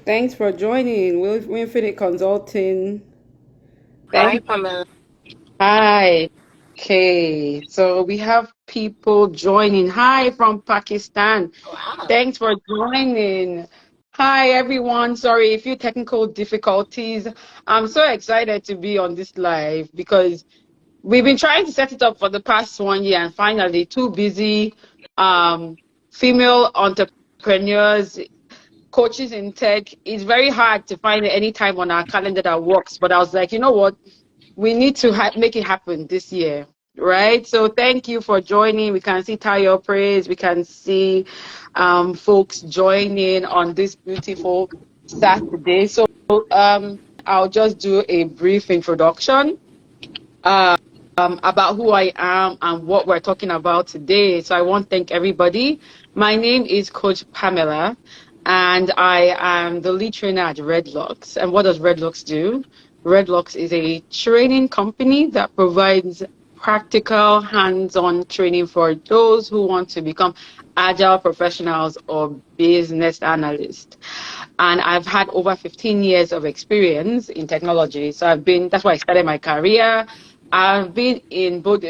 Thanks for joining. Infinite Consulting. Hi, Thank. Pamela. Hi. Okay, so we have people joining. Hi from Pakistan. Wow. Thanks for joining. Hi everyone. Sorry, a few technical difficulties. I'm so excited to be on this live because we've been trying to set it up for the past 1 year, and finally, two busy um, female entrepreneurs, coaches in tech. It's very hard to find any time on our calendar that works. But I was like, you know what? We need to make it happen this year, right? So thank you for joining. We can see Tayo Praise. We can see folks joining on this beautiful Saturday. So I'll just do a brief introduction um, about who I am and what we're talking about today. So I want to thank everybody. My name is Coach Pamela, and I am the lead trainer at Redlocks. And what does Redlocks do? Redlocks is a training company that provides practical, hands-on training for those who want to become agile professionals or business analysts. And I've had over 15 years of experience in technology. So that's why I started my career. I've been in both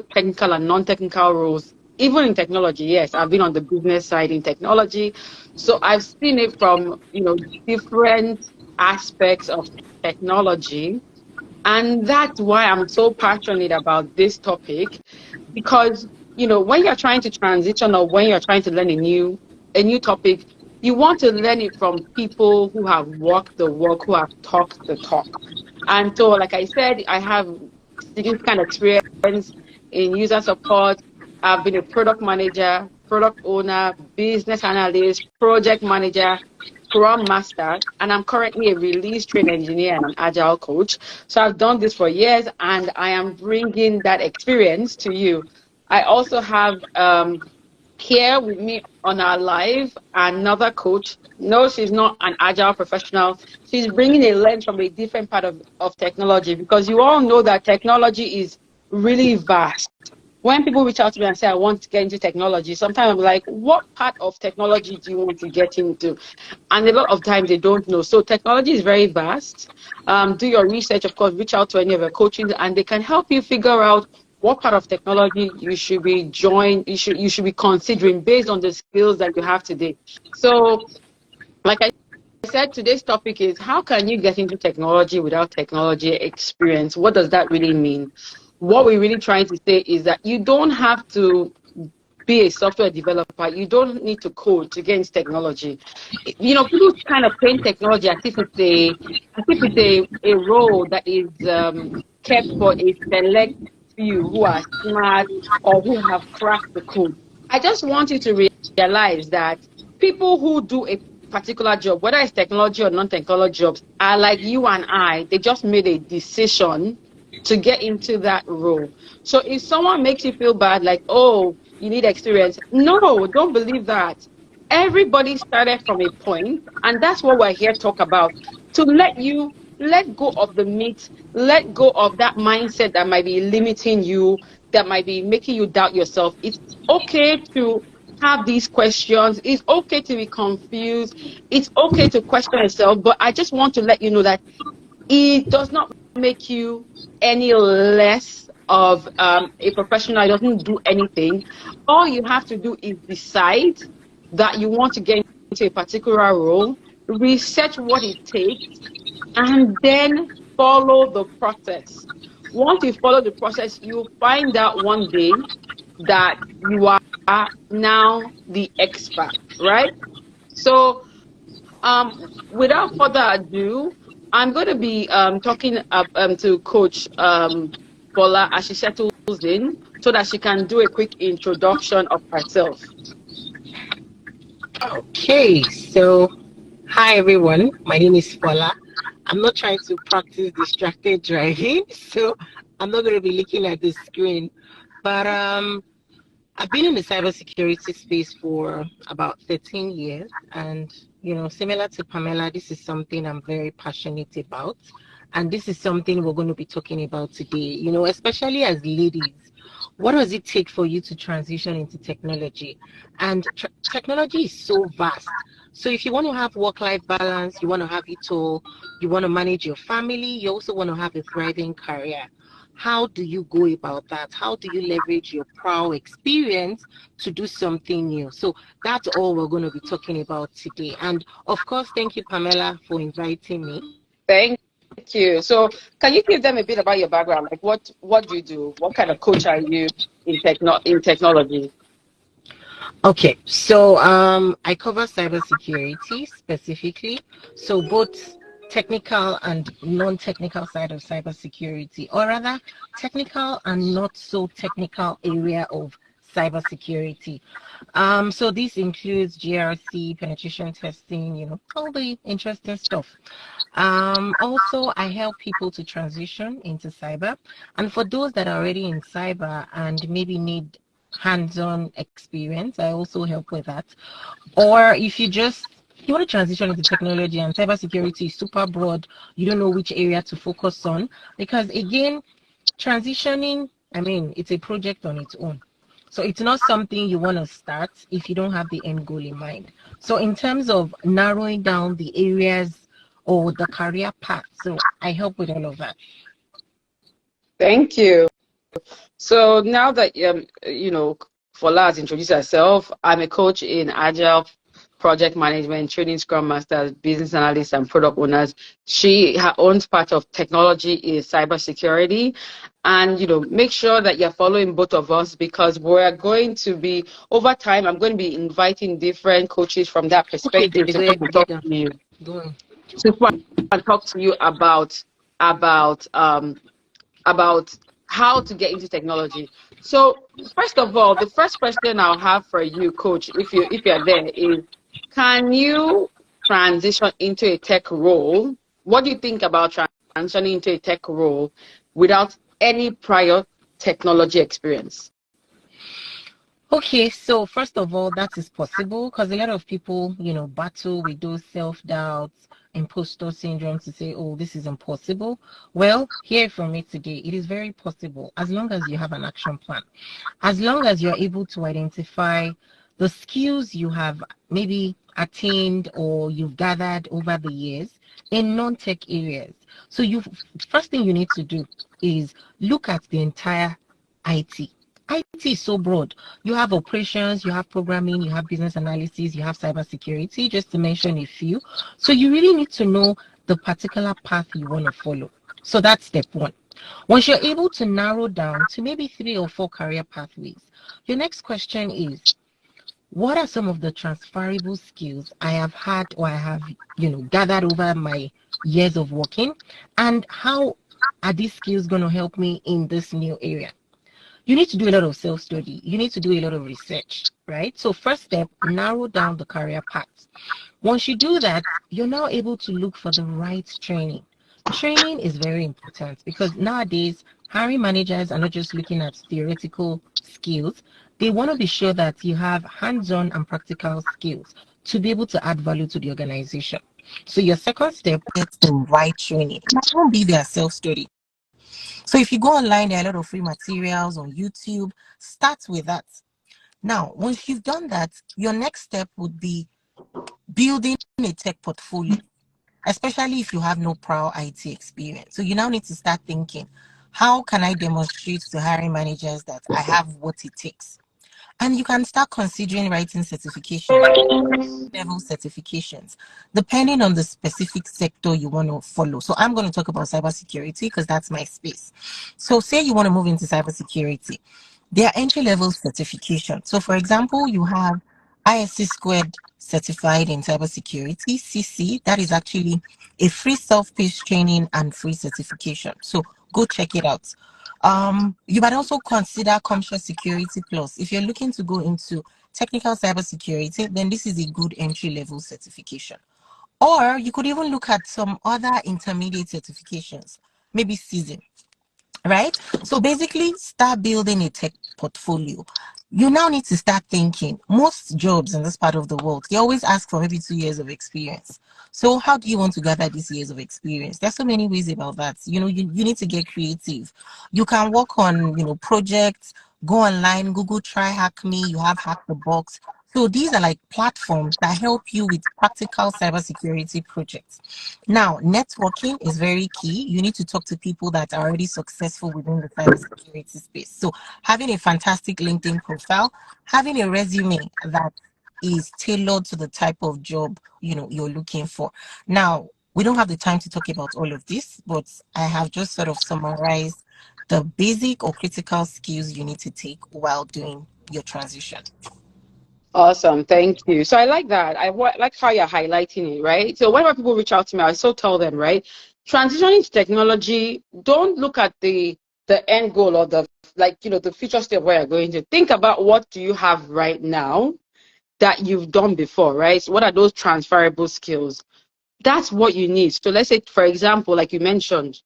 technical and non-technical roles. Even in technology, yes, I've been on the business side in technology. So I've seen it from, different aspects of technology. And that's why I'm so passionate about this topic, because, when you're trying to transition or when you're trying to learn a new topic, you want to learn it from people who have walked the walk, who have talked the talk. And so, like I said, I have significant experience in user support. I've been a product manager, product owner, business analyst, project manager, Scrum Master, and I'm currently a release train engineer and an agile coach. So I've done this for years, and I am bringing that experience to you. I also have here with me on our live another coach. No, she's not an agile professional. She's bringing a lens from a different part of technology, because you all know that technology is really vast. When people reach out to me and say, I want to get into technology, sometimes I'm like, what part of technology do you want to get into? And a lot of times they don't know. So technology is very vast. Do your research, of course, reach out to any of your coaches, and they can help you figure out what part of technology you should be considering based on the skills that you have today. So, like I said, today's topic is, how can you get into technology without technology experience? What does that really mean? What we're really trying to say is that you don't have to be a software developer. You don't need to code to get into technology. People kind of paint technology as if it's a role that is kept for a select few who are smart or who have cracked the code. I just want you to realize that people who do a particular job, whether it's technology or non-technology jobs, are like you and I. They just made a decision to get into that role. So if someone makes you feel bad, like, oh, you need experience, no, don't believe that. Everybody started from a point, and that's what we're here to talk about. To let you let go of the myth, let go of that mindset that might be limiting you, that might be making you doubt yourself. It's okay to have these questions. It's okay to be confused. It's okay to question yourself. But I just want to let you know that it does not make you any less of a professional. It doesn't do anything. All you have to do is decide that you want to get into a particular role, research what it takes, and then follow the process. Once you follow the process, you'll find out one day that you are now the expert, right? So without further ado, I'm going to be talking to Coach Bola as she settles in, so that she can do a quick introduction of herself. Okay, so hi everyone. My name is Fola. I'm not trying to practice distracted driving, so I'm not going to be looking at the screen. But I've been in the cybersecurity space for about 13 years, and similar to Pamela, this is something I'm very passionate about, and this is something we're going to be talking about today. Especially as ladies, what does it take for you to transition into technology? And technology is so vast. So if you want to have work-life balance, you want to have it all, you want to manage your family, you also want to have a thriving career. How do you go about that? How do you leverage your prior experience to do something new? So that's all we're going to be talking about today. And of course, thank you, Pamela, for inviting me. Thank you. So, can you give them a bit about your background? Like, what do you do? What kind of coach are you in technology? Okay, so I cover cybersecurity specifically, so both technical and non-technical side of cybersecurity, or rather technical and not so technical area of cybersecurity. So this includes GRC, penetration testing, all the interesting stuff. Also, I help people to transition into cyber, and for those that are already in cyber and maybe need hands-on experience, I also help with that. Or if you want to transition into technology and cybersecurity is super broad, you don't know which area to focus on, because again, transitioning, I mean, it's a project on its own. So it's not something you want to start if you don't have the end goal in mind. So in terms of narrowing down the areas or the career path, so I help with all of that. Thank you. So now that Fola has introduced herself, I'm a coach in agile project management, training scrum masters, business analysts, and product owners. Her own part of technology is cybersecurity. And make sure that you're following both of us, because we're going to be over time. I'm going to be inviting different coaches from that Okay, perspective Debbie, to go come ahead, and get talk them. to you, Go on. to come and talk to you about how to get into technology. So first of all, the first question I'll have for you, Coach, if you're there, is can you transition into a tech role? What do you think about transitioning into a tech role without any prior technology experience? Okay, so first of all, that is possible because a lot of people, battle with those self-doubts, imposter syndrome to say, oh, this is impossible. Well, hear from me today. It is very possible as long as you have an action plan. As long as you're able to identify the skills you have maybe attained or you've gathered over the years in non-tech areas. So first thing you need to do is look at the entire IT. IT is so broad. You have operations, you have programming, you have business analysis, you have cybersecurity, just to mention a few. So you really need to know the particular path you want to follow. So that's step one. Once you're able to narrow down to maybe 3 or 4 career pathways, your next question is, what are some of the transferable skills I have had or I have, gathered over my years of working, and how are these skills going to help me in this new area? You need to do a lot of self-study. You need to do a lot of research, right? So first step, narrow down the career path. Once you do that, you're now able to look for the right training. Training is very important because nowadays, hiring managers are not just looking at theoretical skills. They want to be sure that you have hands-on and practical skills to be able to add value to the organization. So your second step, get the right training. It might not be their self-study. So if you go online, there are a lot of free materials on YouTube. Start with that. Now, once you've done that, your next step would be building a tech portfolio, especially if you have no prior IT experience. So you now need to start thinking, how can I demonstrate to hiring managers that I have what it takes? And you can start considering writing certifications, level certifications, depending on the specific sector you want to follow. So I'm going to talk about cybersecurity because that's my space. So say you want to move into cybersecurity, there are entry level certifications. So for example, you have ISC squared certified in cybersecurity, CC, that is actually a free self-paced training and free certification. So go check it out. You might also consider Comsure Security Plus. If you're looking to go into technical cybersecurity, then this is a good entry level certification. Or you could even look at some other intermediate certifications, maybe season, right? So basically, start building a tech portfolio. You now need to start thinking. Most jobs in this part of the world, they always ask for maybe 2 years of experience. So how do you want to gather these years of experience? There's so many ways about that. You need to get creative. You can work on, projects, go online, Google Try Hack Me, you have Hack the Box. So these are like platforms that help you with practical cybersecurity projects. Now, networking is very key. You need to talk to people that are already successful within the cybersecurity space. So having a fantastic LinkedIn profile, having a resume that is tailored to the type of job you're looking for. Now, we don't have the time to talk about all of this, but I have just sort of summarized the basic or critical skills you need to take while doing your transition. Awesome, thank you. So I like that. Like how you're highlighting it, right? So whenever people reach out to me, I so tell them, right? Transitioning to technology, don't look at the end goal or the the future step where you're going to. Think about what do you have right now that you've done before, right? So what are those transferable skills? That's what you need. So let's say, for example, like you mentioned,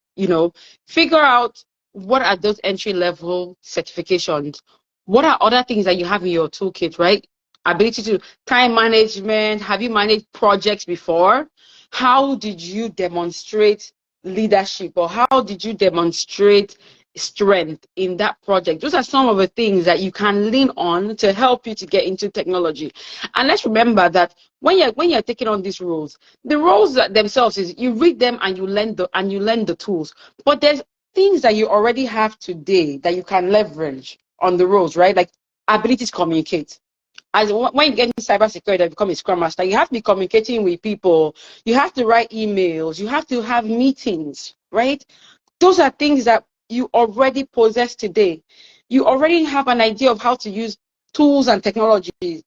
figure out what are those entry level certifications. What are other things that you have in your toolkit, right? Ability to time management. Have you managed projects before? How did you demonstrate leadership, or how did you demonstrate strength in that project? Those are some of the things that you can lean on to help you to get into technology. And let's remember that when you're taking on these roles, the roles themselves is you read them and you learn the tools. But there's things that you already have today that you can leverage on the roles, right? Like ability to communicate. As when you get into cybersecurity and become a scrum master, you have to be communicating with people. You have to write emails. You have to have meetings, right? Those are things that you already possess today. You already have an idea of how to use tools and technologies.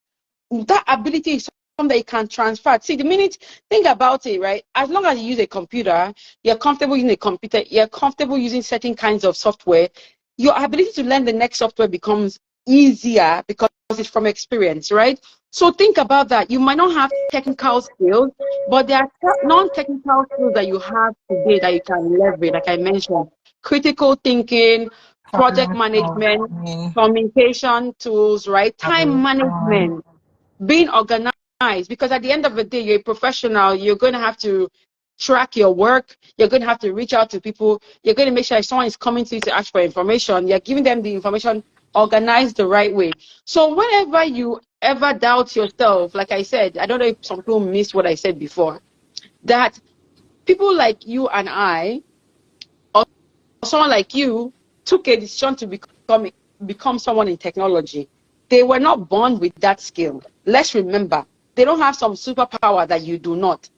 That ability is something that you can transfer. See, think about it, right? As long as you use a computer, you're comfortable using a computer, you're comfortable using certain kinds of software, your ability to learn the next software becomes easier because it's from experience, right? So think about that. You might not have technical skills, but there are non-technical skills that you have today that you can leverage, like I mentioned. Critical thinking, project Problem management, solving, communication tools, right? Time collaboration. management, being organized, because at the end of the day, you're a professional. You're going to have to track your work. You're going to have to reach out to people. You're going to make sure if someone is coming to you to ask for information, you're giving them the information organized the right way. So whenever you ever doubt yourself, like I said, I don't know if some people missed what I said before, that people like you and I, or someone like you, took a decision to become someone in technology. They were not born with that skill. Let's remember, they don't have some superpower that you do not.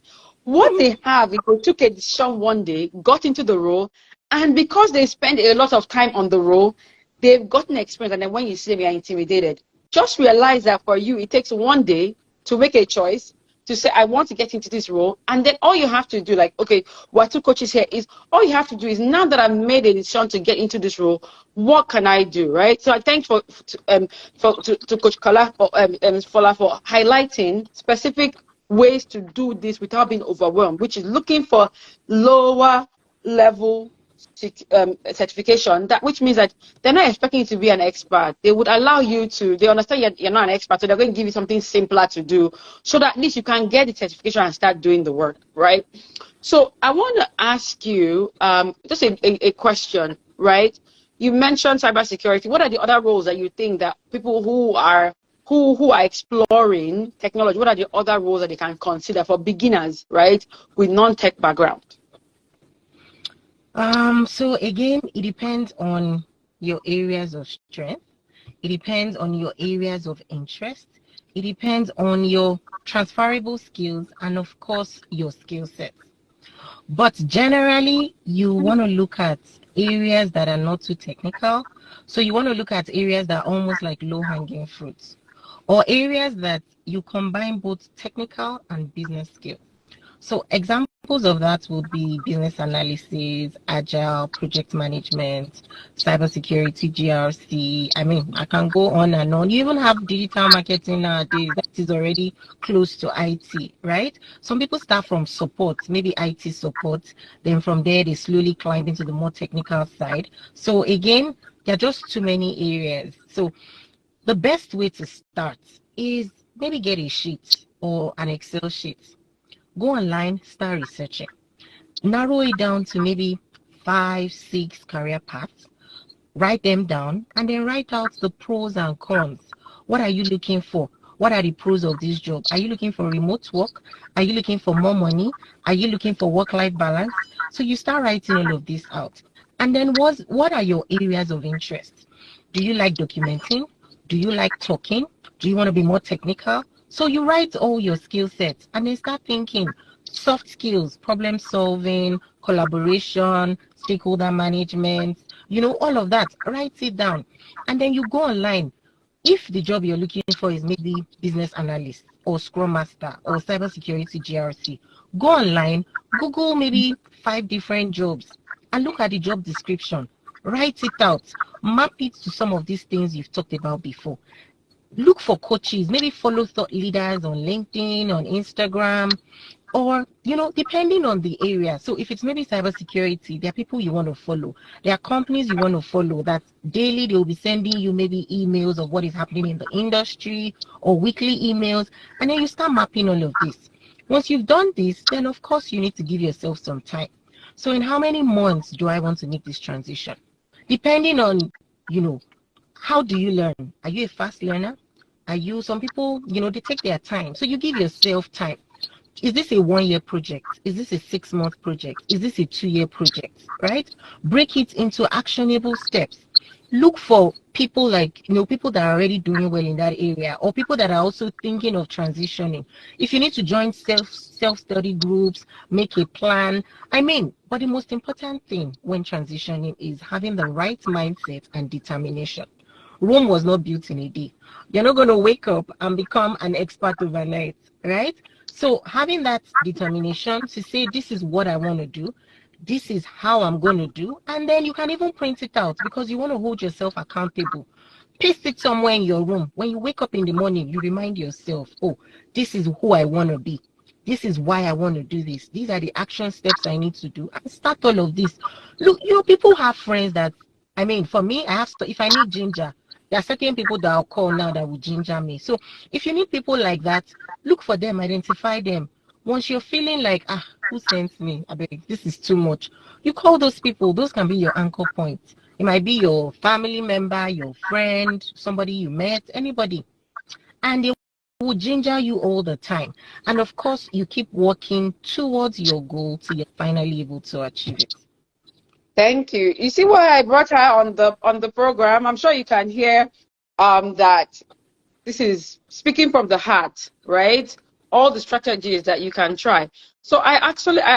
What they have is they took a decision one day, got into the role, and because they spend a lot of time on the role, they've gotten experience. And then when you see them, you're intimidated. Just realize that for you, it takes one day to make a choice, to say, I want to get into this role. And then all you have to do, like, okay, we're two coaches here, is all you have to do is, now that I've made a decision to get into this role, what can I do, right? So I thank to Coach Kala for highlighting specific ways to do this without being overwhelmed, which is looking for lower level certification, that which means that they're not expecting you to be an expert. They would allow you to, they understand you're not an expert, so they're going to give you something simpler to do so that at least you can get the certification and start doing the work, right? So I want to ask you just a question, right? You mentioned cybersecurity. What are the other roles that you think that people who are exploring technology, what are the other roles that they can consider for beginners, right, with non-tech background? So again, it depends on your areas of strength. It depends on your areas of interest. It depends on your transferable skills and of course your skill set. But generally, you want to look at areas that are not too technical. So you want to look at areas that are almost like low-hanging fruits, or areas that you combine both technical and business skills. So examples of that would be business analysis, agile, project management, cybersecurity, GRC. I mean, I can go on and on. You even have digital marketing nowadays that is already close to IT, right? Some people start from support, maybe IT support. Then from there, they slowly climb into the more technical side. So again, there are just too many areas. So the best way to start is maybe get a sheet or an Excel sheet. Go online, start researching. Narrow it down to maybe 5, 6 career paths. Write them down and then write out the pros and cons. What are you looking for? what are the pros of this job? Are you looking for remote work? Are you looking for more money? Are you looking for work-life balance? So you start writing all of this out. And then what are your areas of interest? Do you like documenting? Do you like talking? Do you want to be more technical? So you write all your skill sets and then start thinking soft skills, problem solving, collaboration, stakeholder management, all of that. Write it down. And then you go online. If the job you're looking for is maybe business analyst or scrum master or cybersecurity GRC, go online, Google maybe 5 different jobs and look at the job description. Write it out. Map it to some of these things you've talked about before. Look for coaches, maybe follow thought leaders on LinkedIn, on Instagram, or depending on the area. So if it's maybe cybersecurity, there are people you want to follow, there are companies you want to follow that daily they'll be sending you maybe emails of what is happening in the industry or weekly emails, and then you start mapping all of this. Once you've done this, then of course you need to give yourself some time. So in how many months do I want to make this transition? Depending on how do you learn? Are you a fast learner? Are you, some people, they take their time, so you give yourself time. Is this a 1-year project? Is this a 6-month project? Is this a 2-year project? Right? Break it into actionable steps. Look for people like, people that are already doing well in that area, or people that are also thinking of transitioning. If you need to join self-study groups, make a plan. But the most important thing when transitioning is having the right mindset and determination. Rome was not built in a day. You're not going to wake up and become an expert overnight, right? So having that determination to say, this is what I want to do, this is how I'm going to do, and then you can even print it out because you want to hold yourself accountable. Paste it somewhere in your room. When you wake up in the morning, you remind yourself, oh, this is who I want to be. This is why I want to do this. These are the action steps I need to do. And start all of this. Look, people have friends that, for me, if I need ginger, there are certain people that I'll call now that will ginger me. So if you need people like that, look for them, identify them. Once you're feeling like, who sent me? I beg, this is too much. You call those people. Those can be your anchor points. It might be your family member, your friend, somebody you met, anybody. And they will ginger you all the time. And of course, you keep working towards your goal till you're finally able to achieve it. Thank you. You see why I brought her on the program? I'm sure you can hear that this is speaking from the heart, right? All the strategies that you can try. So I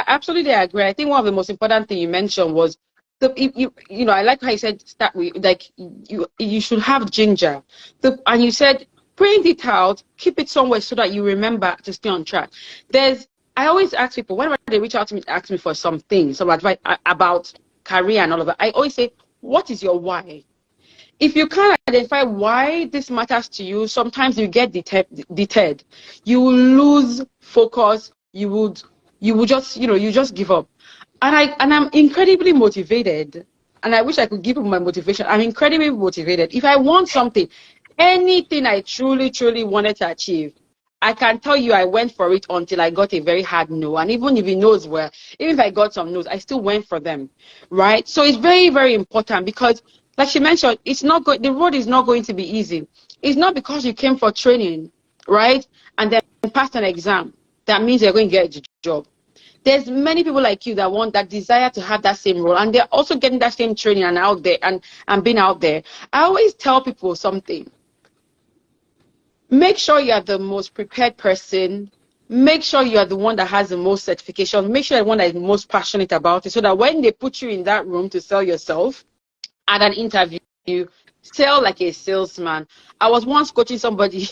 absolutely agree. I think one of the most important thing you mentioned was I like how you said start with, like, you should have ginger. And you said print it out, keep it somewhere so that you remember to stay on track. I always ask people whenever they reach out to me to ask me for some advice about career and all of that, I always say, what is your why? If you can't identify why this matters to you, sometimes you get deterred. You will lose focus. You would just, you just give up. And I'm incredibly motivated. And I wish I could give you my motivation. I'm incredibly motivated. If I want something, anything I truly, truly wanted to achieve, I can tell you I went for it until I got a very hard no. And even if the no's were, even if I got some no's, I still went for them, right? So it's very, very important because, like she mentioned, the road is not going to be easy. It's not because you came for training, right, and then passed an exam, that means you're going to get a job. There's many people like you that want that desire to have that same role, and they're also getting that same training and out there and being out there. I always tell people something. Make sure you are the most prepared person. Make sure you are the one that has the most certification. Make sure you're the one that is most passionate about it, so that when they put you in that room to sell yourself at an interview, you sell like a salesman. I was once coaching somebody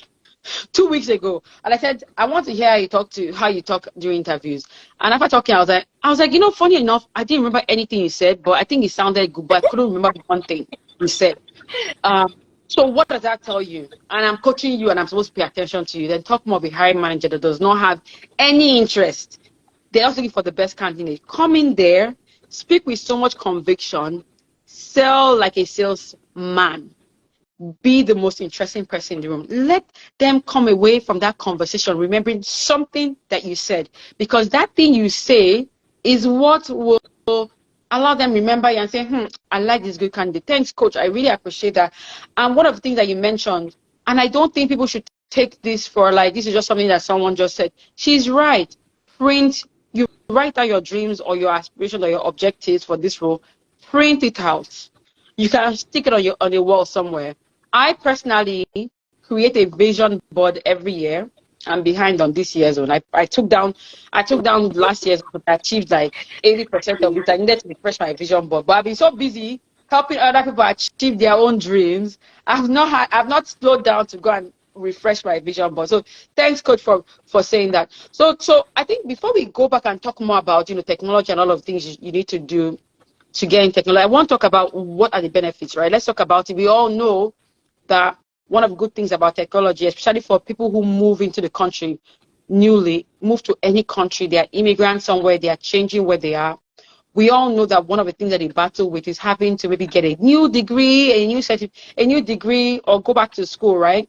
2 weeks ago, and I said, I want to hear how you talk during interviews. And after talking, I was like, funny enough, I didn't remember anything you said, but I think it sounded good, but I couldn't remember one thing you said. So what does that tell you? And I'm coaching you and I'm supposed to pay attention to you. Then talk more of a hiring manager that does not have any interest. They're also looking for the best candidate. Come in there, speak with so much conviction, sell like a salesman. Be the most interesting person in the room. Let them come away from that conversation remembering something that you said. Because that thing you say is what will allow them remember you and say, I like this good candidate. Thanks, coach. I really appreciate that. And one of the things that you mentioned, and I don't think people should take this for like this is just something that someone just said. She's right. Print, you write down your dreams or your aspirations or your objectives for this role. Print it out. You can stick it on your wall somewhere. I personally create a vision board every year. I'm behind on this year's one. I took down last year's, but I achieved like 80% of it. I needed to refresh my vision board. But I've been so busy helping other people achieve their own dreams. I've not slowed down to go and refresh my vision board. So thanks, coach, for saying that. So I think before we go back and talk more about technology and all of the things you need to do to get in technology, I want to talk about what are the benefits, right? Let's talk about it. We all know that one of the good things about technology, especially for people who move into the country newly, move to any country, they are immigrants somewhere, they are changing where they are. We all know that one of the things that they battle with is having to maybe get a new degree, a new degree, or go back to school, right?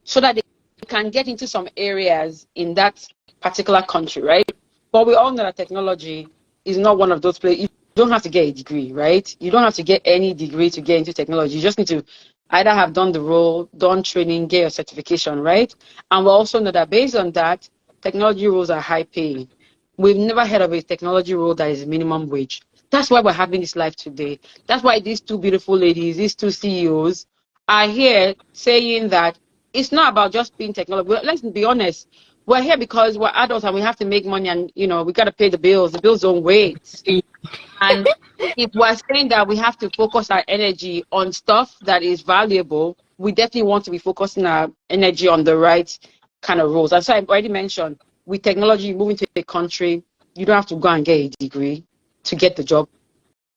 So that they can get into some areas in that particular country, right? But we all know that technology is not one of those places. You don't have to get a degree, right? You don't have to get any degree to get into technology. You just need to either have done the role, done training, get your certification, right? And we also know that based on that, technology roles are high paying. We've never heard of a technology role that is minimum wage. That's why we're having this live today. That's why these two beautiful ladies, these two CEOs, are here saying that it's not about just being technology. Let's be honest. We're here because we're adults and we have to make money, and we got to pay the bills. The bills don't wait. And if we're saying that we have to focus our energy on stuff that is valuable, we definitely want to be focusing our energy on the right kind of roles. And so I already mentioned, with technology, moving to a country, you don't have to go and get a degree to get the job.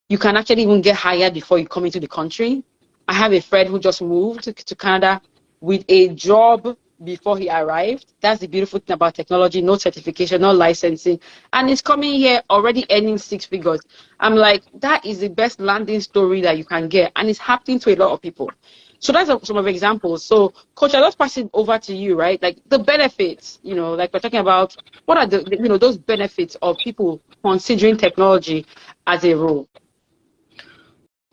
You can actually even get hired before you come into the country. I have a friend who just moved to Canada with a job before he arrived. That's the beautiful thing about technology. No certification, no licensing. And he's coming here already earning 6 figures. I'm like, that is the best landing story that you can get. And it's happening to a lot of people. So that's some of the examples. So, Coach, I'll just pass it over to you, right? Like the benefits, like we're talking about, what are those benefits of people considering technology as a role?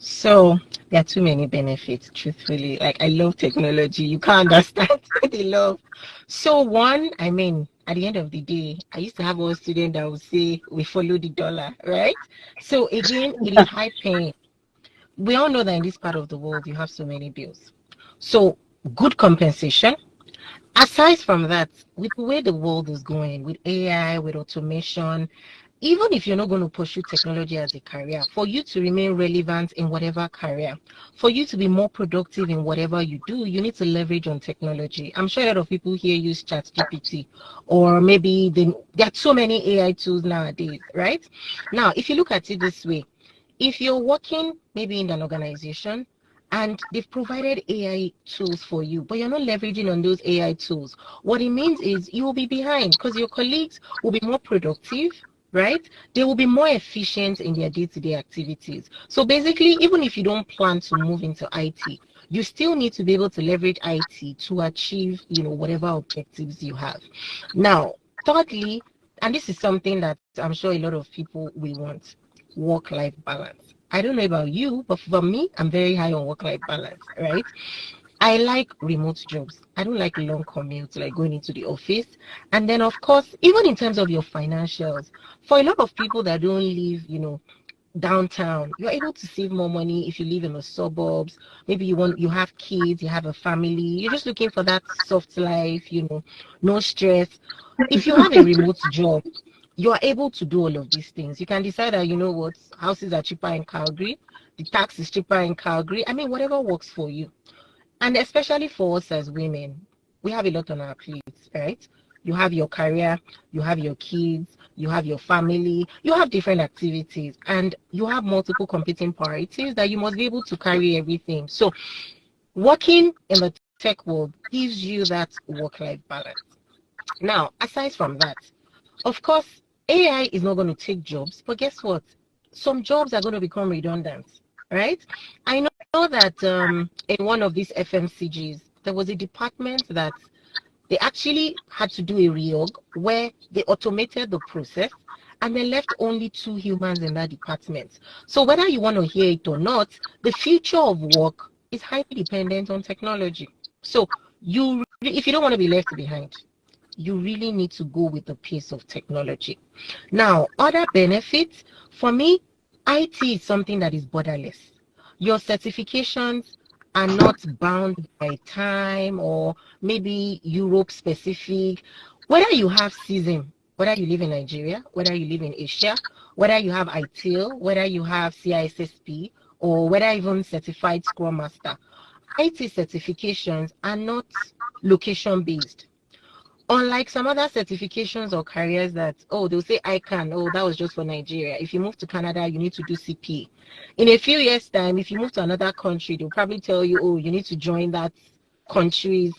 So there are too many benefits, truthfully. Like, I love technology. You can't understand the love. So one, I mean, at the end of the day, I used to have one student that would say, we follow the dollar, right? So again, it is high paying. We all know that in this part of the world, you have so many bills. So good compensation. Aside from that, with the way the world is going, with AI, with automation, even if you're not going to pursue technology as a career, for you to remain relevant in whatever career, for you to be more productive in whatever you do, you need to leverage on technology. I'm sure a lot of people here use ChatGPT, or maybe there are so many AI tools nowadays, right? Now, if you look at it this way, if you're working maybe in an organization and they've provided AI tools for you, but you're not leveraging on those AI tools, what it means is you will be behind because your colleagues will be more productive, right? They will be more efficient in their day-to-day activities. So basically, even if you don't plan to move into IT, you still need to be able to leverage IT to achieve, whatever objectives you have. Now, thirdly, and this is something that I'm sure a lot of people will want, work-life balance. I don't know about you, but for me, I'm very high on work-life balance, right? I like remote jobs. I don't like long commutes, like going into the office. And then, of course, even in terms of your financials, for a lot of people that don't live, downtown, you're able to save more money if you live in the suburbs. Maybe you have kids, you have a family, you're just looking for that soft life, no stress. If you have a remote job, you are able to do all of these things. You can decide that, what, houses are cheaper in Calgary, the tax is cheaper in Calgary. I mean, whatever works for you. And especially for us as women, we have a lot on our plates, right? You have your career, you have your kids, you have your family, you have different activities, and you have multiple competing priorities that you must be able to carry everything. So working in the tech world gives you that work-life balance. Now, aside from that, of course, AI is not going to take jobs, but guess what? Some jobs are going to become redundant, right? I know that in one of these FMCGs, there was a department that they actually had to do a reorg where they automated the process and they left only 2 humans in that department. So whether you want to hear it or not, the future of work is highly dependent on technology. So you if you don't want to be left behind, you really need to go with the pace of technology. Now, other benefits for me, IT is something that is borderless. Your certifications are not bound by time or maybe Europe specific. Whether you have season, whether you live in Nigeria, whether you live in Asia, whether you have ITIL, whether you have CISSP, or whether even certified Scrum Master, IT certifications are not location based. Unlike some other certifications or careers that, oh, they'll say ICANN, oh, that was just for Nigeria. If you move to Canada, you need to do CP. In a few years' time, if you move to another country, they'll probably tell you, oh, you need to join that country's.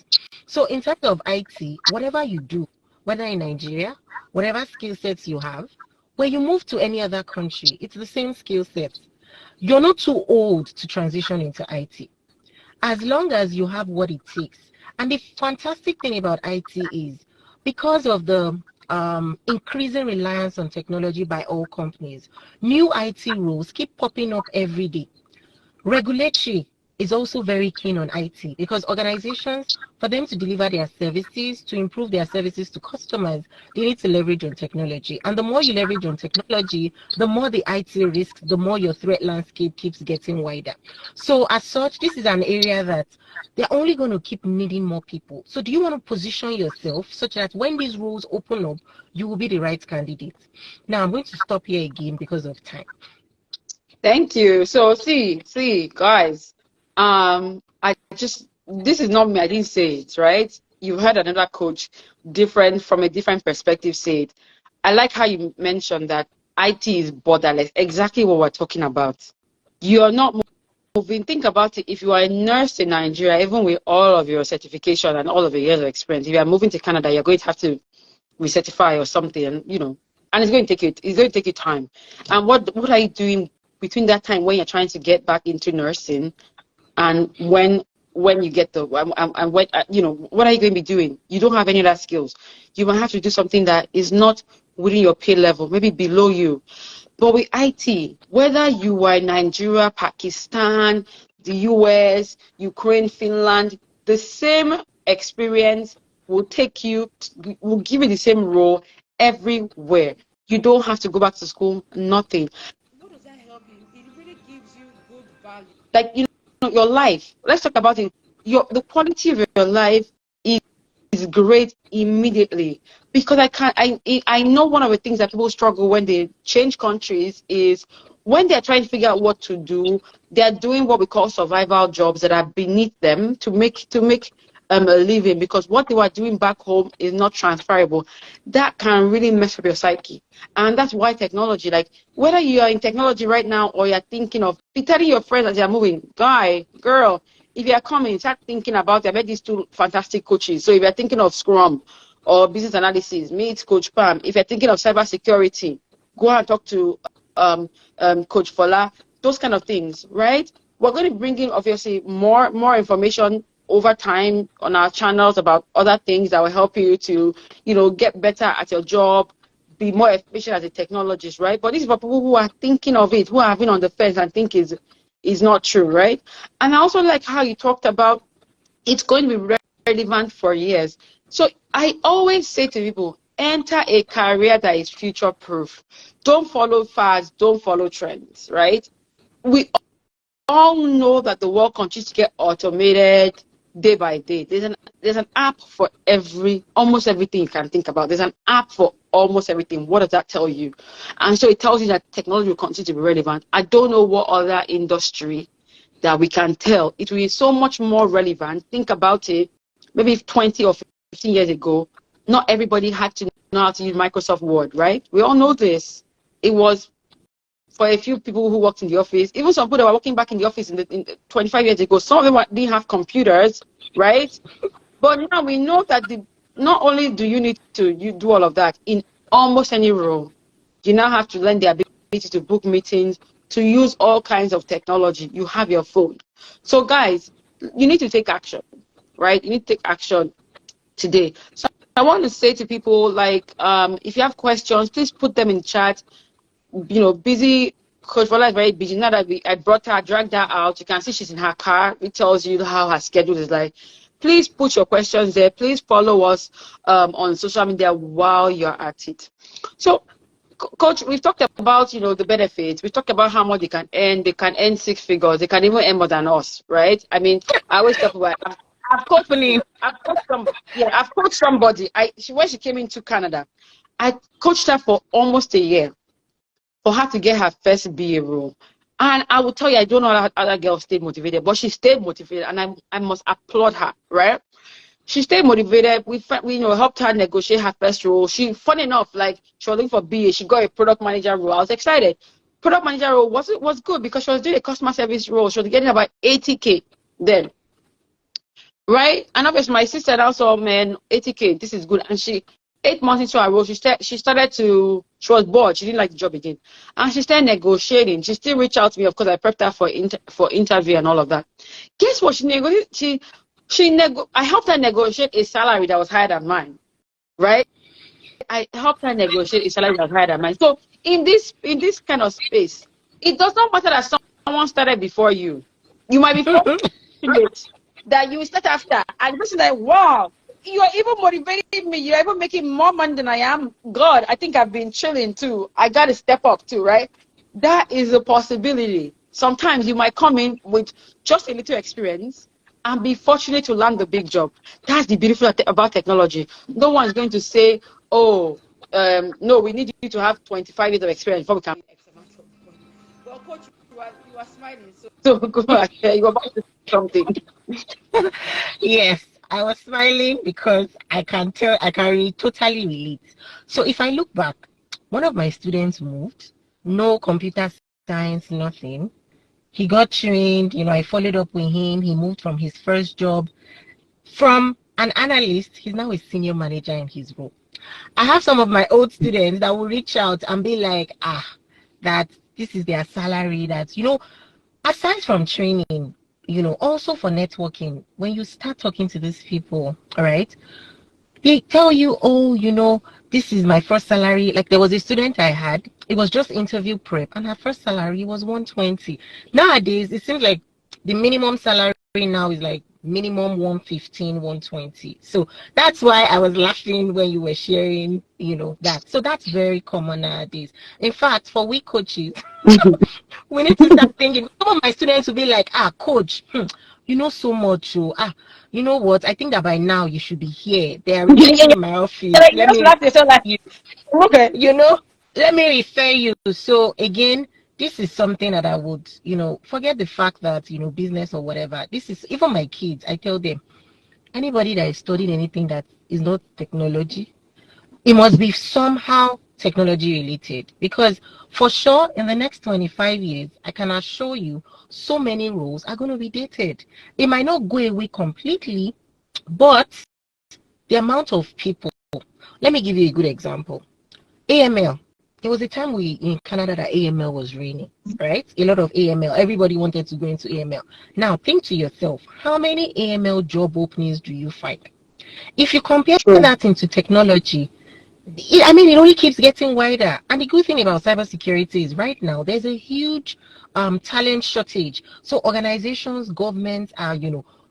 So in terms of IT, whatever you do, whether in Nigeria, whatever skill sets you have, when you move to any other country, it's the same skill set. You're not too old to transition into IT as long as you have what it takes. And the fantastic thing about IT is because of the increasing reliance on technology by all companies, new IT rules keep popping up every day. Regulatory is also very keen on IT because organizations, for them to deliver their services, to improve their services to customers, they need to leverage on technology. And the more you leverage on technology, the more the IT risks, the more your threat landscape keeps getting wider. So as such, this is an area that they're only going to keep needing more people. So do you want to position yourself such that when these roles open up, you will be the right candidate? Now I'm going to stop here again because of time. Thank you. So guys, I just, this is not me, I didn't say it, right? You heard another coach different from a different perspective say it. I like how you mentioned that IT is borderless, exactly what we're talking about. You're not moving. Think about it. If you are a nurse in Nigeria, even with all of your certification and all of your years of experience, if you are moving to Canada, you're going to have to recertify or something, and and it's going to take you time. And what are you doing between that time when you're trying to get back into nursing and when you get the and when what are you going to be doing? You don't have any of that skills. You might have to do something that is not within your pay level, maybe below you. But with IT, whether you are in Nigeria, Pakistan, the US, Ukraine, Finland, the same experience will will give you the same role everywhere. You don't have to go back to school, nothing. What does that help you? It really gives you good value. Like, your life. Let's talk about it. The quality of your life is great immediately, because I know one of the things that people struggle when they change countries is when they're trying to figure out what to do. They're doing what we call survival jobs that are beneath them to make a living, because what they were doing back home is not transferable. That can really mess up your psyche. And that's why technology, like whether you are in technology right now or you're thinking of telling your friends as you're moving, guy, girl, if you're coming, start thinking about it. I met these two fantastic coaches. So if you're thinking of Scrum or business analysis, meet Coach Pam. If you're thinking of cybersecurity, go and talk to Coach Fola. Those kind of things, right? We're going to bring in obviously more information over time on our channels about other things that will help you to, get better at your job, be more efficient as a technologist, right? But this is for people who are thinking of it, who are having on the fence and think is not true, right? And I also like how you talked about it's going to be relevant for years. So I always say to people, enter a career that is future proof. Don't follow fads, don't follow trends, right? We all know that the world continues to get automated day by day. There's an app for almost everything you can think about. There's an app for almost everything. What does that tell you? And so it tells you that technology will continue to be relevant. I don't know what other industry that we can tell it will be so much more relevant. Think about it. Maybe 20 or 15 years ago, not everybody had to know how to use Microsoft Word, right? We all know this. It was for a few people who worked in the office, even some people that were working back in the office in 25 years ago, some of them didn't have computers, right? But now we know that not only do you need to do all of that in almost any role, you now have to learn the ability to book meetings, to use all kinds of technology. You have your phone. So guys, you need to take action, right? You need to take action today. So I want to say to people, like, if you have questions, please put them in chat. Busy. Coach Bola is very busy. Now that I brought her, dragged her out, you can see she's in her car. It tells you how her schedule is like. Please put your questions there. Please follow us on social media while you're at it. So, Coach, we've talked about, the benefits. We talked about how much they can earn. They can earn six figures. They can even earn more than us, right? I mean, I always talk about. I've coached. I've coached somebody. When she came into Canada, I coached her for almost a year for her to get her first BA role. And I will tell you, I don't know how other girls stayed motivated, but she stayed motivated, and I must applaud her, right? She stayed motivated. We helped her negotiate her first role. Funny enough, like she was looking for BA, she got a product manager role. I was excited. Product manager role was good because she was doing a customer service role. She was getting about 80K then, right? And obviously my sister also, man, 80K, this is good. And 8 months into her role, she was bored. She didn't like the job again. And she started negotiating. She still reached out to me. Of course, I prepped her for interview and all of that. Guess what? I helped her negotiate a salary that was higher than mine, right? I helped her negotiate a salary that was higher than mine. So in this kind of space, it does not matter that someone started before you. You might be fortunate that you start after. And the person like, wow, you are even motivating me. You're even making more money than I am. God, I think I've been chilling too. I got to step up too, right? That is a possibility. Sometimes you might come in with just a little experience and be fortunate to land the big job. That's the beautiful about technology. No one's going to say, oh, no, we need you to have 25 years of experience before we can. Well, Coach, you are smiling. So go ahead. You're about to say something. Yes, I was smiling because I can totally relate. So if I look back, one of my students moved, no computer science, nothing. He got trained, I followed up with him. He moved from his first job. From an analyst, he's now a senior manager in his role. I have some of my old students that will reach out and be like, that this is their salary, that, aside from training, also for networking, when you start talking to these people, all right, they tell you, oh, this is my first salary. Like there was a student I had, it was just interview prep, and her first salary was 120. Nowadays, it seems like the minimum salary now is like minimum 115, 120. So that's why I was laughing when you were sharing, that. So that's very common nowadays. In fact, for we coaches, we need to start thinking. Some of my students will be like, coach, you know so much. You know what? I think that by now you should be here. They are really in my office. Okay. Let me refer you. So again, this is something that I would, forget the fact that, business or whatever. This is even my kids. I tell them, anybody that is studying anything that is not technology, it must be somehow technology related, because for sure in the next 25 years, I can assure you so many roles are going to be dated. It might not go away completely, but the amount of people, let me give you a good example. AML. There was a time in Canada that AML was raining, right? A lot of AML. Everybody wanted to go into AML. Now think to yourself, how many AML job openings do you find? If you compare that into technology, it only keeps getting wider. And the good thing about cybersecurity is right now there's a huge talent shortage. So organizations, governments are,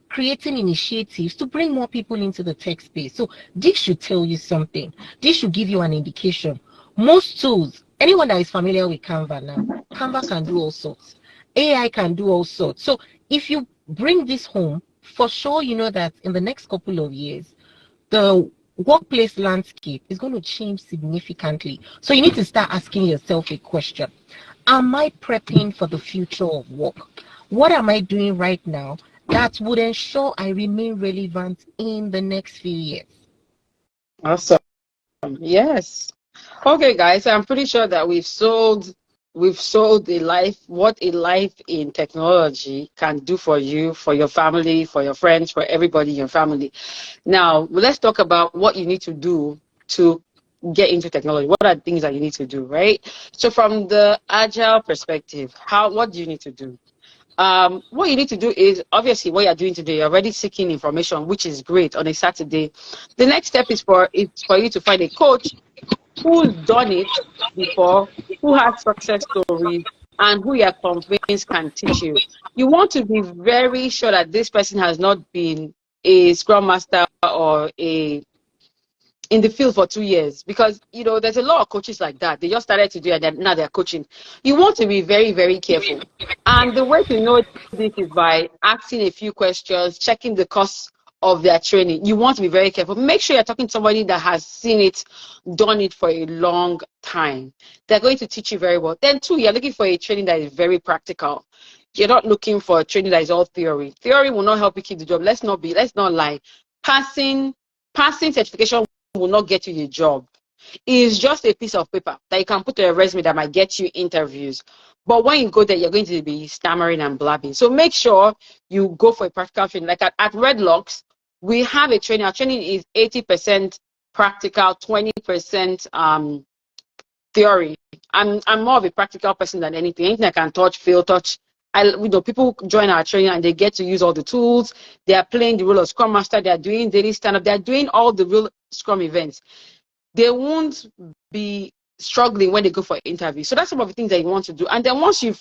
creating initiatives to bring more people into the tech space. So this should tell you something. This should give you an indication. Most tools, anyone that is familiar with Canva now, Canva can do all sorts. AI can do all sorts. So if you bring this home, for sure you know that in the next couple of years, the workplace landscape is going to change significantly. So you need to start asking yourself a question. Am I prepping for the future of work? What am I doing right now that would ensure I remain relevant in the next few years? Awesome. Yes. Okay, guys, I'm pretty sure that we've sold what a life in technology can do for you, for your family, for your friends, for everybody in your family. Now, let's talk about what you need to do to get into technology. What are the things that you need to do, right? So from the agile perspective, what do you need to do? What you need to do is, obviously, what you're doing today, you're already seeking information, which is great on a Saturday. The next step is for you to find a coach who's done it before, who has success stories, and who you're convinced can teach you. You want to be very sure that this person has not been a Scrum Master or a in the field for 2 years, because there's a lot of coaches like that. They just started to do it and now they're coaching. You want to be very, very careful. And the way to know this is by asking a few questions, checking the cost of their training. You want to be very careful. Make sure you're talking to somebody that has seen it, done it for a long time. They're going to teach you very well. Then two, you're looking for a training that is very practical. You're not looking for a training that is all theory. Theory will not help you keep the job. Let's not lie. Passing certification will not get you the job. It's just a piece of paper that you can put on your resume that might get you interviews. But when you go there, you're going to be stammering and blabbing. So make sure you go for a practical training. Like at Red Locks, we have a training. Our training is 80% practical, 20% theory. I'm more of a practical person than anything. Anything I can touch, feel, touch. People join our training and they get to use all the tools. They are playing the role of Scrum Master. They are doing daily stand-up. They are doing all the real Scrum events. They won't be struggling when they go for interview. So that's some of the things that you want to do. And then once you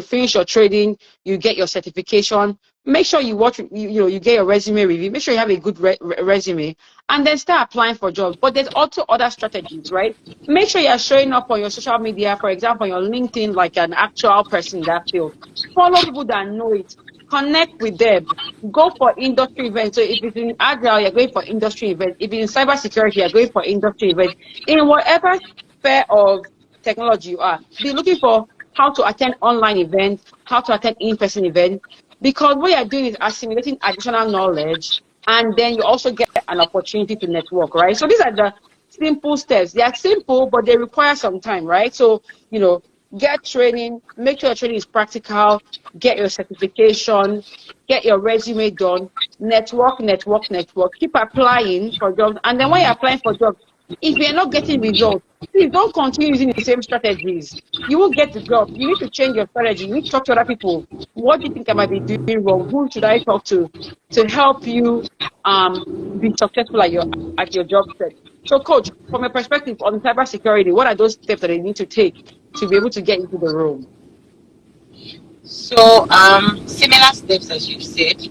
finish your training, you get your certification, make sure you you get your resume review, make sure you have a good resume, and then start applying for jobs. But there's also other strategies, right? Make sure you're showing up on your social media, for example, on your LinkedIn, like an actual person in that field. Follow people that know it. Connect with them. Go for industry events. So if it's in Agile, you're going for industry events. If it's in cybersecurity, you're going for industry events. In whatever sphere of technology you are, be looking for how to attend online events, how to attend in-person events, because what you're doing is assimilating additional knowledge, and then you also get an opportunity to network, right? So these are the simple steps. They are simple, but they require some time, right? So, get training, make sure your training is practical, get your certification, get your resume done, network, keep applying for jobs. And then when you're applying for jobs, if you're not getting results, please don't continue using the same strategies. You won't get the job. You need to change your strategy. You need to talk to other people. What do you think I might be doing wrong? Who should I talk to help you be successful at your job search? So, coach, from a perspective on cybersecurity, what are those steps that they need to take to be able to get into the room? So, similar steps as you've said.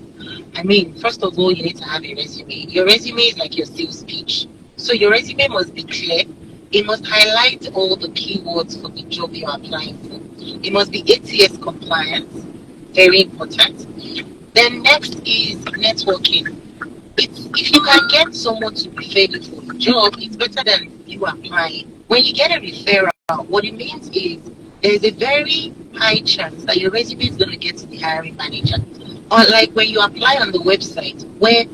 I mean, first of all, you need to have a resume. Your resume is like your sales pitch. So your resume must be clear. It must highlight all the keywords for the job you're applying for. It must be ATS compliant, very important. Then next is networking. If you can get someone to refer you for a job, it's better than you applying. When you get a referral, what it means is there's a very high chance that your resume is going to get to the hiring manager. Unlike when you apply on the website, where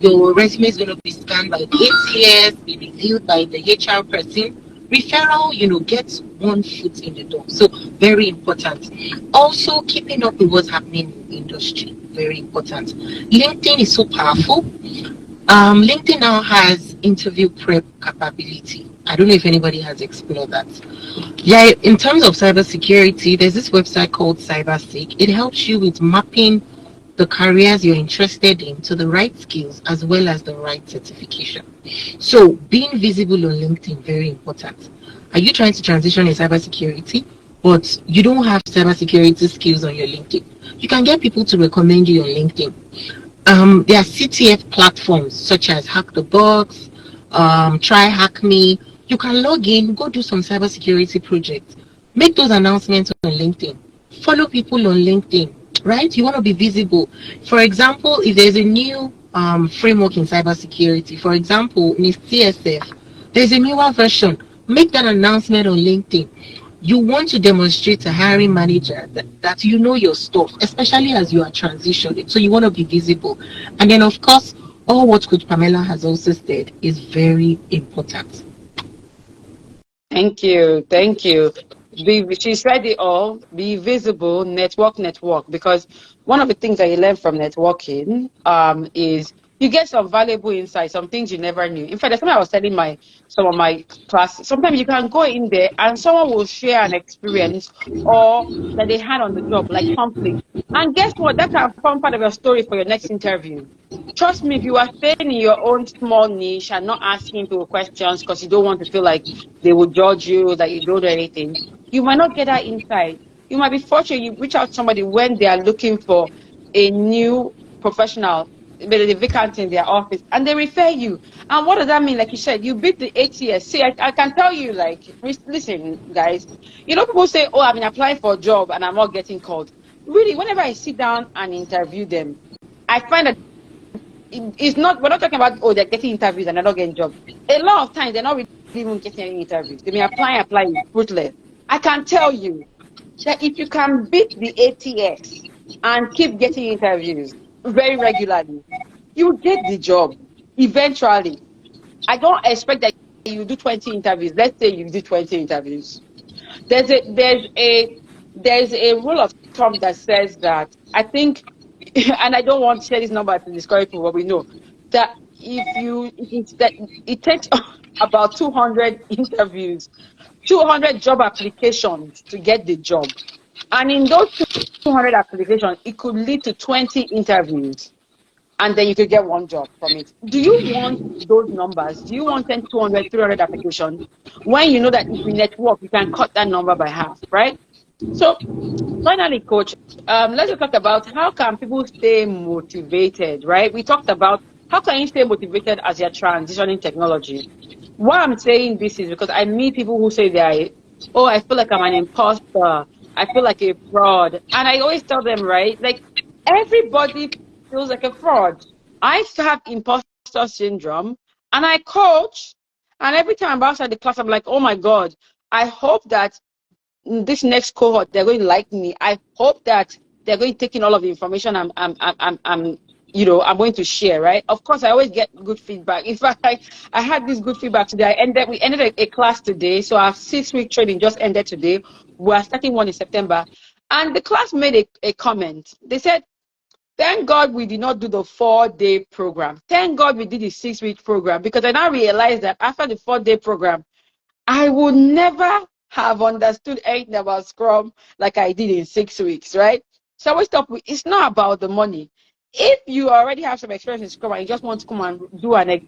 your resume is going to be scanned by the ATS, be reviewed by the HR person. Referral, gets one foot in the door. So very important. Also, keeping up with what's happening in the industry, very important. LinkedIn is so powerful. LinkedIn now has interview prep capability. I don't know if anybody has explored that. Yeah, in terms of cybersecurity, there's this website called CyberSec. It helps you with mapping the careers you're interested in to the right skills as well as the right certification. So being visible on LinkedIn, very important. Are you trying to transition in cybersecurity, but you don't have cybersecurity skills on your LinkedIn? You can get people to recommend you on LinkedIn. There are CTF platforms such as Hack the Box, Try Hack Me. You can log in, go do some cybersecurity projects. Make those announcements on LinkedIn. Follow people on LinkedIn, right? You want to be visible. For example, if there's a new framework in cybersecurity, for example, NIST CSF, there's a newer version. Make that announcement on LinkedIn. You want to demonstrate to hiring manager that you know your stuff, especially as you are transitioning. So you want to be visible. And then, of course, all what Coach Pamela has also said is very important. Thank you. Thank you. She said it all. Be visible, network. Because one of the things that you learn from networking is you get some valuable insights, some things you never knew. In fact, that's what I was telling some of my class. Sometimes you can go in there and someone will share an experience or that they had on the job, like conflict. And guess what? That can form part of your story for your next interview. Trust me, if you are staying in your own small niche and not asking people questions because you don't want to feel like they will judge you, that you don't do anything, you might not get that insight. You might be fortunate you reach out to somebody when they are looking for a new professional maybe the vacancy in their office, and they refer you. And what does that mean? Like you said, you beat the ATS. See, I can tell you, like, listen, guys, people say, oh, I've been applying for a job and I'm not getting called. Really, whenever I sit down and interview them, I find that it's not, we're not talking about, oh, they're getting interviews and they're not getting jobs. A lot of times, they're not really even getting any interviews. They may apply, fruitless. I can tell you that if you can beat the ATS and keep getting interviews very regularly, you get the job eventually. I don't expect that you do 20 interviews. Let's say you do 20 interviews. There's a rule of thumb that says that, I think, and I don't want to share this number to discourage people, but we know that it takes about 200 interviews, 200 job applications to get the job. And in those 200 applications, it could lead to 20 interviews, and then you could get one job from it. Do you want those numbers? Do you want 10, 200, 300 applications when you know that if we network, you can cut that number by half, right? So finally, coach, let's talk about how can people stay motivated, right? We talked about how can you stay motivated as you're transitioning technology. Why I'm saying this is because I meet people who say oh, I feel like I'm an imposter. I feel like a fraud. And I always tell them, right, like, everybody feels like a fraud. I have imposter syndrome, and I coach. And every time I'm outside the class, I'm like, oh my God, I hope that this next cohort, they're going to like me. I hope that they're going to take in all of the information I'm going to share, right? Of course, I always get good feedback. In fact, I had this good feedback today. We ended a class today, so our 6-week training just ended today. We're starting one in September, and the class made a comment. They said, thank God we did not do the 4-day program. Thank God we did the 6-week program, because I now realized that after the 4-day program, I would never have understood anything about Scrum like I did in 6 weeks, right? So I always stop with, it's not about the money. If you already have some experience in Scrum and you just want to come and do a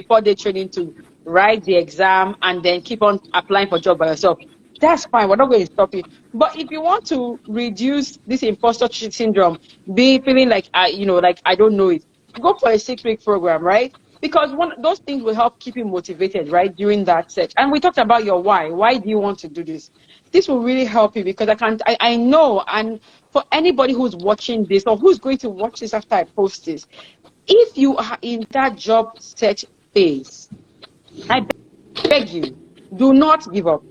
4-day training to write the exam and then keep on applying for job by yourself, that's fine. We're not going to stop you. But if you want to reduce this imposter syndrome, be feeling like like I don't know it, go for a 6-week program, right? Because those things will help keep you motivated, right, during that search. And we talked about your why. Why do you want to do this? This will really help you, because I know, and for anybody who's watching this or who's going to watch this after I post this, if you are in that job search phase, I beg you, do not give up.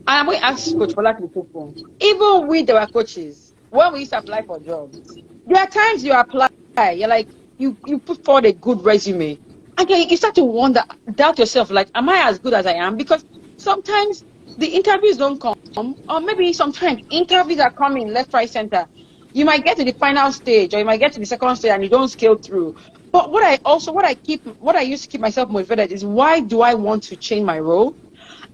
And I'm going to ask Coach Fola to be truthful. Even with our coaches, when we used to apply for jobs, there are times you apply, you're like, you put forward a good resume, and then you start to wonder, doubt yourself, like, am I as good as I am? Because sometimes the interviews don't come, or maybe sometimes interviews are coming left, right, center. You might get to the final stage, or you might get to the second stage and you don't scale through. But what I used to keep myself motivated is, why do I want to change my role?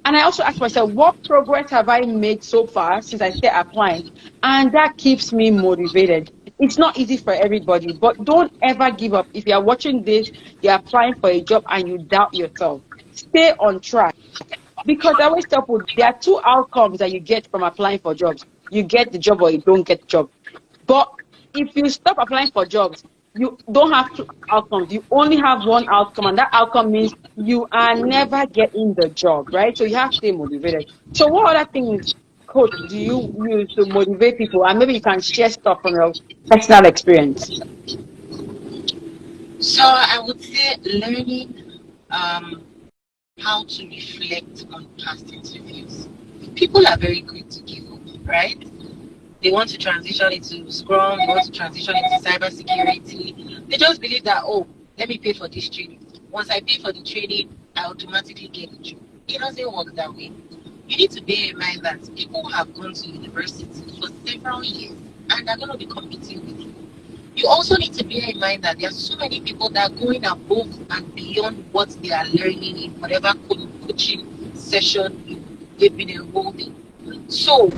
And I also ask myself, what progress have I made so far since I started applying? And that keeps me motivated. It's not easy for everybody, but don't ever give up. If you're watching this, you're applying for a job and you doubt yourself, stay on track. Because I always tell people, there are 2 outcomes that you get from applying for jobs. You get the job or you don't get the job. But if you stop applying for jobs, you don't have 2 outcomes. You only have 1 outcome, and that outcome means you are never getting the job, right? So you have to stay motivated. So what other things, Coach, do you use to motivate people? And maybe you can share stuff from your personal experience. So I would say learning how to reflect on past interviews. People are very quick to give up, right? They want to transition into Scrum, they want to transition into cybersecurity. They just believe that, oh, let me pay for this training. Once I pay for the training, I automatically get the job. It doesn't work that way. You need to bear in mind that people have gone to university for several years and they're going to be competing with you. You also need to bear in mind that there are so many people that are going above and beyond what they are learning in whatever coaching session they've been enrolled in. So,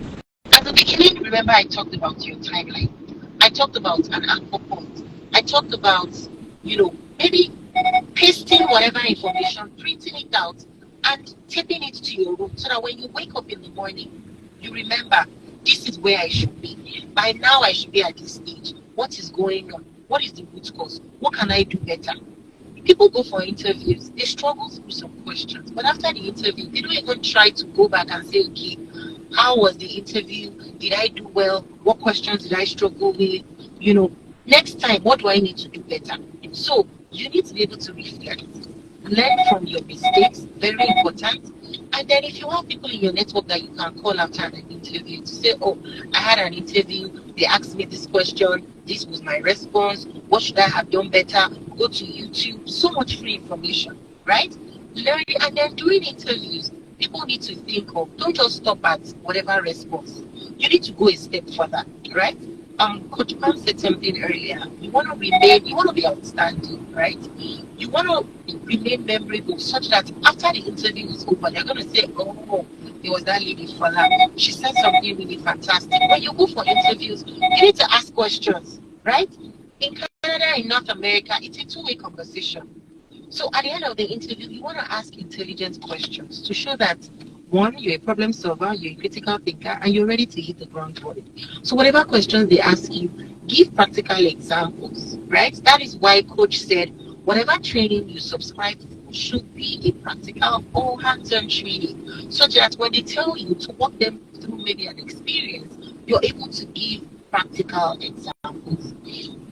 at the beginning, remember I talked about your timeline. I talked about an anchor point. I talked about, maybe pasting whatever information, printing it out, and taping it to your room so that when you wake up in the morning, you remember, this is where I should be. By now, I should be at this stage. What is going on? what is the root cause? What can I do better? People go for interviews, they struggle through some questions, but after the interview, they don't even try to go back and say, okay, how was the interview? Did I do well? What questions did I struggle with? You know, next time, what do I need to do better? So you need to be able to reflect, learn from your mistakes, very important. And then if you have people in your network that you can call after an interview to say, oh, I had an interview, they asked me this question, this was my response, what should I have done better? Go to YouTube, so much free information, right? Learning and then during interviews, people need to think of, don't just stop at whatever response. You need to go a step further, right? Coach Pam said something earlier. You want to remain, you want to be outstanding, right? You want to remain memorable such that after the interview is over, they're going to say, oh, there was that lady Fala. She said something really fantastic. When you go for interviews, you need to ask questions, right? In Canada, in North America, it's a two-way conversation. So at the end of the interview, you want to ask intelligent questions to show that one, you're a problem solver, you're a critical thinker, and you're ready to hit the ground running. So whatever questions they ask you, give practical examples, right? That is why Coach said, whatever training you subscribe to should be a practical or hands-on training, such that when they tell you to walk them through maybe an experience, you're able to give practical examples.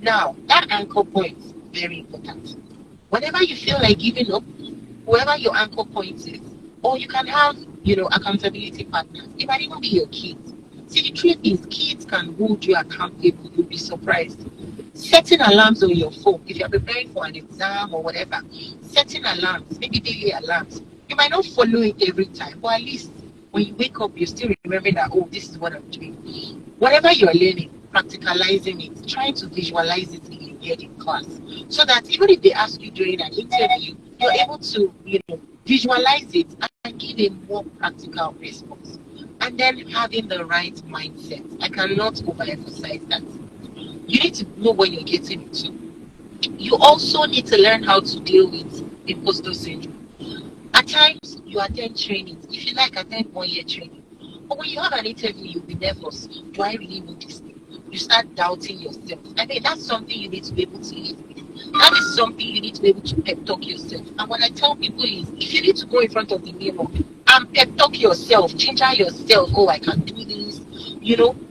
Now, that anchor point is very important. Whenever you feel like giving up, whoever your anchor point is, or you can have, accountability partners. It might even be your kids. See, the truth is, kids can hold you accountable. You'll be surprised. Setting alarms on your phone, if you're preparing for an exam or whatever, setting alarms, maybe daily alarms. You might not follow it every time, but at least when you wake up, you still remember that, oh, this is what I'm doing. Whatever you're learning, practicalizing it, trying to visualize it in your head in class, so that even if they ask you during an interview, you're able to, visualize it and give a more practical response. And then having the right mindset. I cannot overemphasize that. You need to know what you're getting into. You also need to learn how to deal with imposter syndrome. At times, you attend trainings. If you like, attend 1 year training. But when you have an interview, you'll be nervous. Do I really need this thing? You start doubting yourself. I mean, that's something you need to be able to live with. That is something you need to be able to pep talk yourself. And what I tell people is, if you need to go in front of the mirror and pep talk yourself, ginger yourself, oh, I can do this,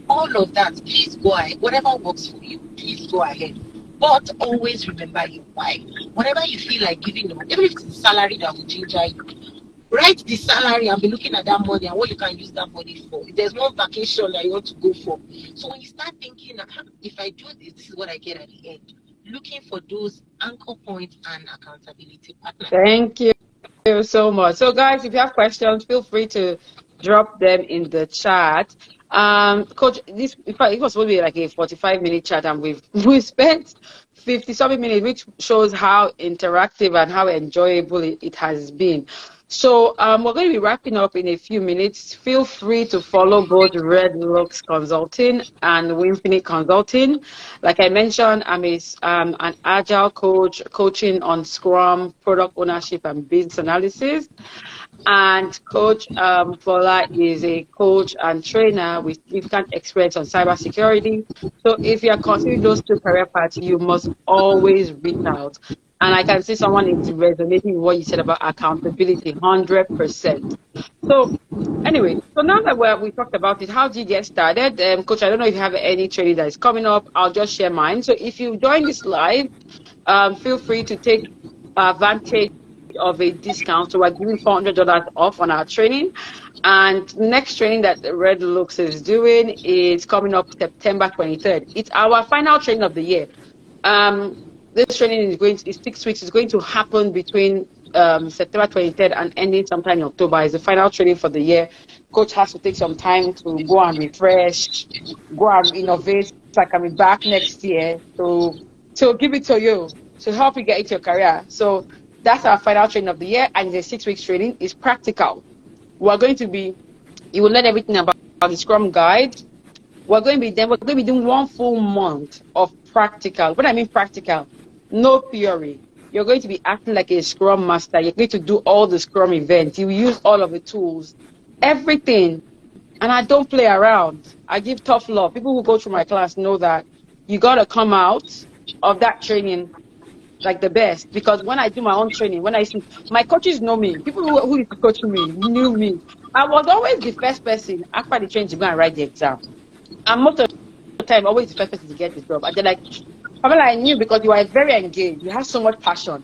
all of that, please go ahead. Whatever works for you, please go ahead. But always remember your why. Whenever you feel like giving up, even if it's a salary that will ginger you, write the salary and be looking at that money and what you can use that money for. If there's one vacation that you want to go for. So when you start thinking, if I do this, this is what I get at the end. Looking for those anchor points and accountability partners. Thank you so much. So guys, if you have questions, feel free to drop them in the chat. Coach, this in fact, it was supposed to be like a 45-minute chat, and we spent 50-something minutes, which shows how interactive and how enjoyable it has been. So we're going to be wrapping up in a few minutes. Feel free to follow both Red Looks Consulting and Winfinite Consulting. Like I mentioned, I'm an agile coach, coaching on Scrum, product ownership, and business analysis. And Coach Fola is a coach and trainer with significant experience on cybersecurity. So if you are considering those two career paths, you must always reach out. And I can see someone is resonating with what you said about accountability, 100%. So anyway, so now that we talked about it, how do you get started? Coach, I don't know if you have any training that is coming up. I'll just share mine. So if you join this live, feel free to take advantage of a discount. So we're giving $400 off on our training. And next training that Red Looks is doing is coming up September 23rd. It's our final training of the year. This training is 6 weeks. It's going to happen between September 23rd and ending sometime in October. It's the final training for the year. Coach has to take some time to go and refresh, go and innovate, so I can be back next year to give it to you, to help you get into your career. So that's our final training of the year, and the 6 weeks training is practical. You will learn everything about the Scrum Guide. We're going to be doing 1 full month of practical. What I mean practical, no theory. You're going to be acting like a Scrum Master. You're going to do all the Scrum events. You use all of the tools, everything. And I don't play around. I give tough love. People who go through my class know that you got to come out of that training like the best, because when I do my own training, when I see my coaches know me, people who used to coach me knew me. I was always the first person after the training to go and write the exam. And most of the time, always the first person to get the job. And they're like, Pamela, I knew because you are very engaged. You have so much passion.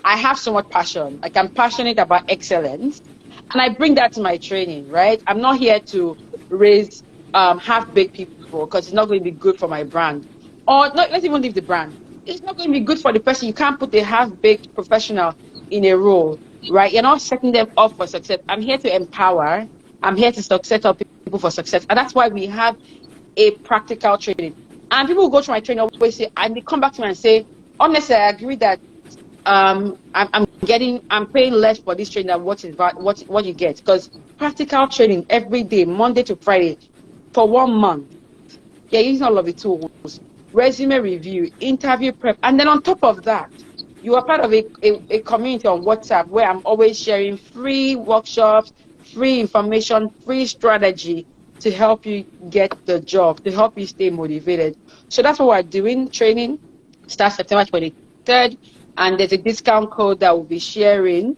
I have so much passion. Like I'm passionate about excellence. And I bring that to my training, right? I'm not here to raise half-baked people because it's not going to be good for my brand. Or not, let's even leave the brand. It's not going to be good for the person. You can't put a half-baked professional in a role, right? You're not setting them up for success. I'm here to empower. I'm here to set up people for success. And that's why we have a practical training. And people who go to my training always say, and they come back to me and say, honestly, I agree that I'm paying less for this training than what you get, because practical training every day, Monday to Friday, for 1 month. You're using all of the tools, resume review, interview prep, and then on top of that, you are part of a community on WhatsApp where I'm always sharing free workshops, free information, free strategy to help you get the job, to help you stay motivated. So that's what we're doing. Training starts September 23rd, and there's a discount code that we'll be sharing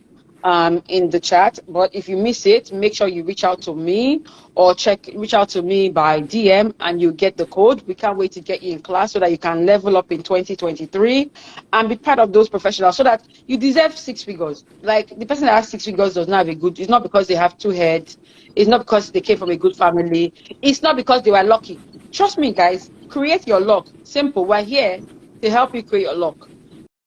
in the chat. But if you miss it, make sure you reach out to me or reach out to me by DM and you get the code. We can't wait to get you in class so that you can level up in 2023 and be part of those professionals, so that you deserve 6 figures. Like the person that has 6 figures does not have a good, it's not because they have two heads, it's not because they came from a good family, it's not because they were lucky. Trust me, guys, create your luck. Simple. We're here to help you create your luck.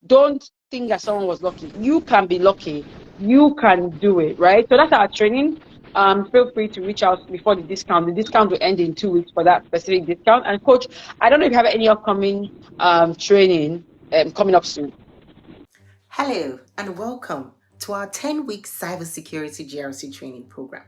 Don't think that someone was lucky. You can be lucky. You can do it, right? So that's our training. Feel free to reach out before the discount. The discount will end in 2 weeks for that specific discount. And coach, I don't know if you have any upcoming training coming up soon. Hello and welcome to our 10-week cybersecurity GRC training program.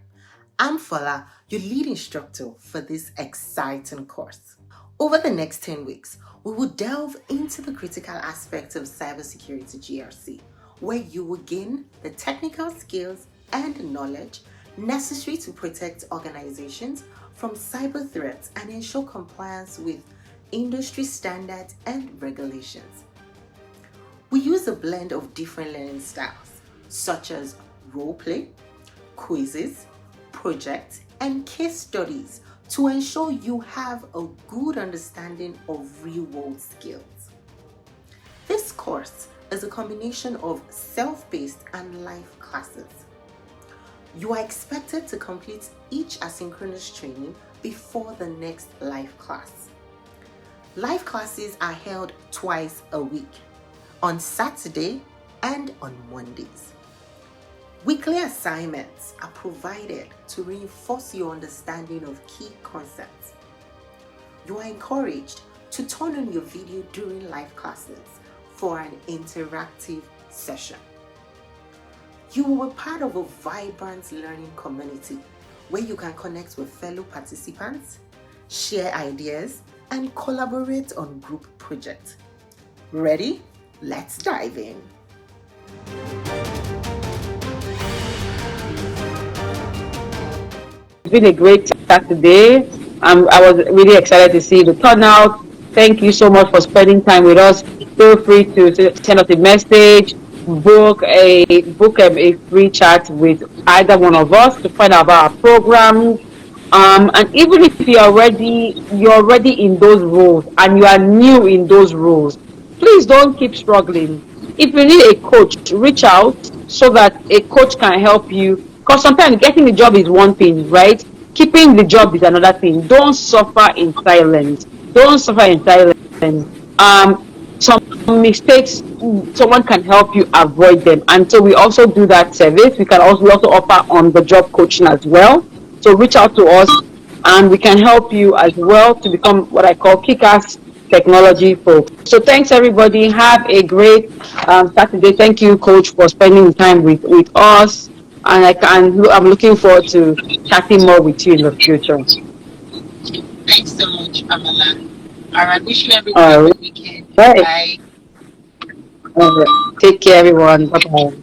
I'm Fola, your lead instructor for this exciting course. Over the next 10 weeks, we will delve into the critical aspects of cybersecurity GRC, where you will gain the technical skills and knowledge necessary to protect organizations from cyber threats and ensure compliance with industry standards and regulations. We use a blend of different learning styles, such as role-play, quizzes, projects, and case studies to ensure you have a good understanding of real-world skills. This course is a combination of self-paced and live classes. You are expected to complete each asynchronous training before the next live class. Live classes are held twice a week, on Saturday and on Mondays. Weekly assignments are provided to reinforce your understanding of key concepts. You are encouraged to turn on your video during live classes for an interactive session. You will be part of a vibrant learning community where you can connect with fellow participants, share ideas, and collaborate on group projects. Ready? Let's dive in. It's been a great Saturday. I was really excited to see the turnout. Thank you so much for spending time with us. Feel free to send us a message, book a free chat with either one of us to find out about our programs. And even if you're already in those roles and you are new in those roles, please don't keep struggling. If you need a coach, reach out so that a coach can help you. Because sometimes getting the job is one thing, right? Keeping the job is another thing. Don't suffer in silence. Don't suffer in silence. Some mistakes, someone can help you avoid them. And so we also do that service. We also offer on the job coaching as well. So reach out to us and we can help you as well to become what I call kick-ass technology folks. So thanks everybody. Have a great Saturday. Thank you, Coach, for spending time with us. And I'm looking forward to chatting more with you in the future. Thanks so much, Pamela. All right, wish you everyone a All good weekend. right. Bye. All right. Take care, everyone. Bye bye.